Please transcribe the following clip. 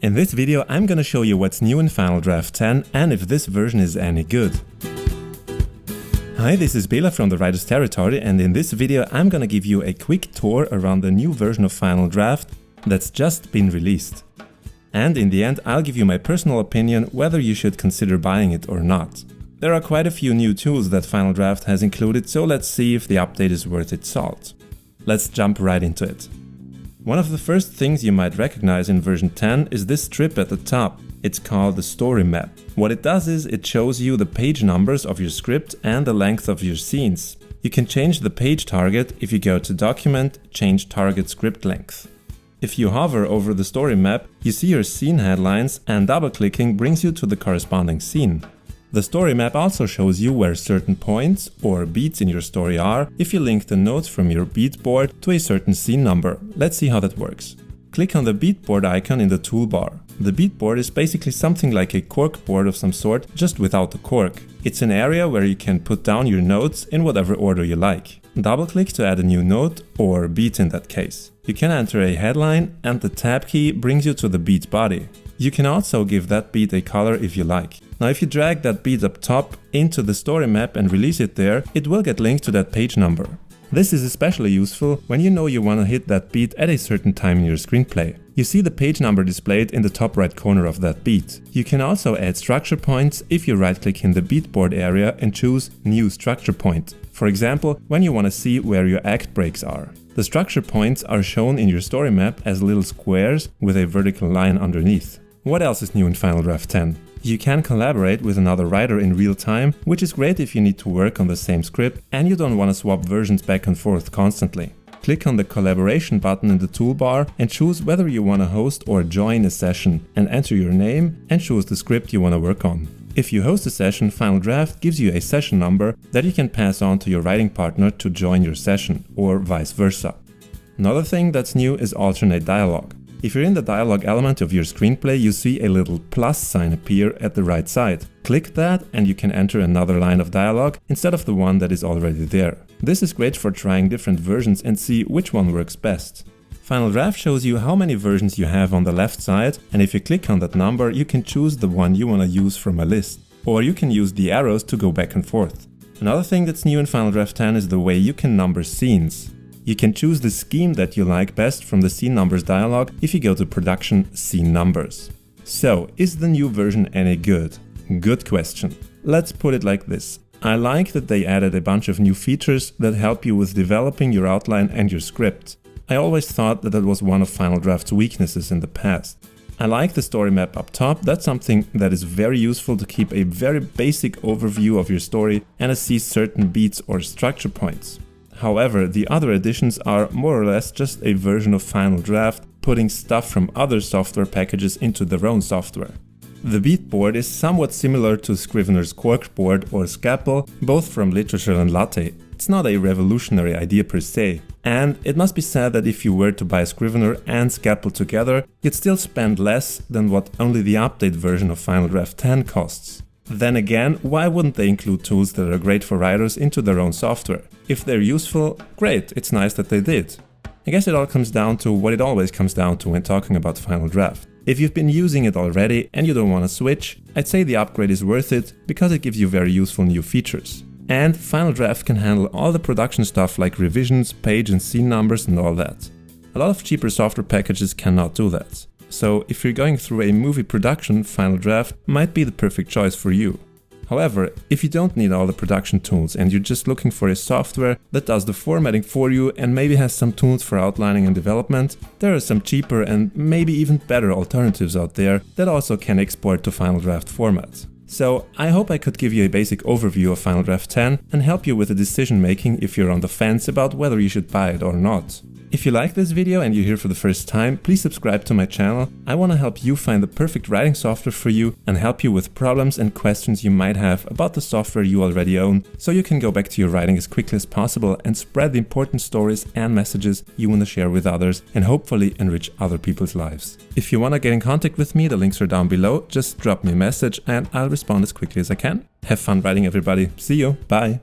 In this video I'm gonna show you what's new in Final Draft 10 and if this version is any good. Hi, this is Bela from the Writer's Territory, and in this video I'm gonna give you a quick tour around the new version of Final Draft that's just been released. And in the end I'll give you my personal opinion whether you should consider buying it or not. There are quite a few new tools that Final Draft has included, so let's see if the update is worth its salt. Let's jump right into it. One of the first things you might recognize in version 10 is this strip at the top. It's called the story map. What it does is it shows you the page numbers of your script and the length of your scenes. You can change the page target if you go to Document, Change Target Script Length. If you hover over the story map, you see your scene headlines, and double-clicking brings you to the corresponding scene. The story map also shows you where certain points or beats in your story are if you link the notes from your beat board to a certain scene number. Let's see how that works. Click on the beat board icon in the toolbar. The beat board is basically something like a cork board of some sort, just without the cork. It's an area where you can put down your notes in whatever order you like. Double-click to add a new note, or beat in that case. You can enter a headline, and the tab key brings you to the beat body. You can also give that beat a color if you like. Now if you drag that beat up top into the story map and release it there, it will get linked to that page number. This is especially useful when you know you want to hit that beat at a certain time in your screenplay. You see the page number displayed in the top right corner of that beat. You can also add structure points if you right-click in the beat board area and choose New Structure Point. For example, when you want to see where your act breaks are. The structure points are shown in your story map as little squares with a vertical line underneath. What else is new in Final Draft 10? You can collaborate with another writer in real time, which is great if you need to work on the same script and you don't want to swap versions back and forth constantly. Click on the collaboration button in the toolbar and choose whether you want to host or join a session, and enter your name and choose the script you want to work on. If you host a session, Final Draft gives you a session number that you can pass on to your writing partner to join your session, or vice versa. Another thing that's new is alternate dialogue. If you're in the dialogue element of your screenplay, you see a little plus sign appear at the right side. Click that and you can enter another line of dialogue instead of the one that is already there. This is great for trying different versions and see which one works best. Final Draft shows you how many versions you have on the left side, and if you click on that number, you can choose the one you want to use from a list. Or you can use the arrows to go back and forth. Another thing that's new in Final Draft 10 is the way you can number scenes. You can choose the scheme that you like best from the Scene Numbers dialog if you go to Production, Scene Numbers. So, is the new version any good? Good question. Let's put it like this. I like that they added a bunch of new features that help you with developing your outline and your script. I always thought that was one of Final Draft's weaknesses in the past. I like the story map up top. That's something that is very useful to keep a very basic overview of your story and to see certain beats or structure points. However, the other additions are more or less just a version of Final Draft, putting stuff from other software packages into their own software. The beat board is somewhat similar to Scrivener's cork board or scalpel, both from Literature and Latte. It's not a revolutionary idea per se, and it must be said that if you were to buy Scrivener and Scalpel together, you'd still spend less than what only the update version of Final Draft 10 costs. Then again, why wouldn't they include tools that are great for writers into their own software? If they're useful, great, it's nice that they did. I guess it all comes down to what it always comes down to when talking about Final Draft. If you've been using it already and you don't want to switch, I'd say the upgrade is worth it because it gives you very useful new features. And Final Draft can handle all the production stuff like revisions, page and scene numbers and all that. A lot of cheaper software packages cannot do that. So if you're going through a movie production, Final Draft might be the perfect choice for you. However, if you don't need all the production tools and you're just looking for a software that does the formatting for you and maybe has some tools for outlining and development, there are some cheaper and maybe even better alternatives out there that also can export to Final Draft format. So I hope I could give you a basic overview of Final Draft 10 and help you with the decision making if you're on the fence about whether you should buy it or not. If you like this video and you're here for the first time, please subscribe to my channel. I want to help you find the perfect writing software for you and help you with problems and questions you might have about the software you already own, so you can go back to your writing as quickly as possible and spread the important stories and messages you want to share with others and hopefully enrich other people's lives. If you want to get in contact with me, the links are down below. Just drop me a message and I'll respond as quickly as I can. Have fun writing, everybody. See you. Bye.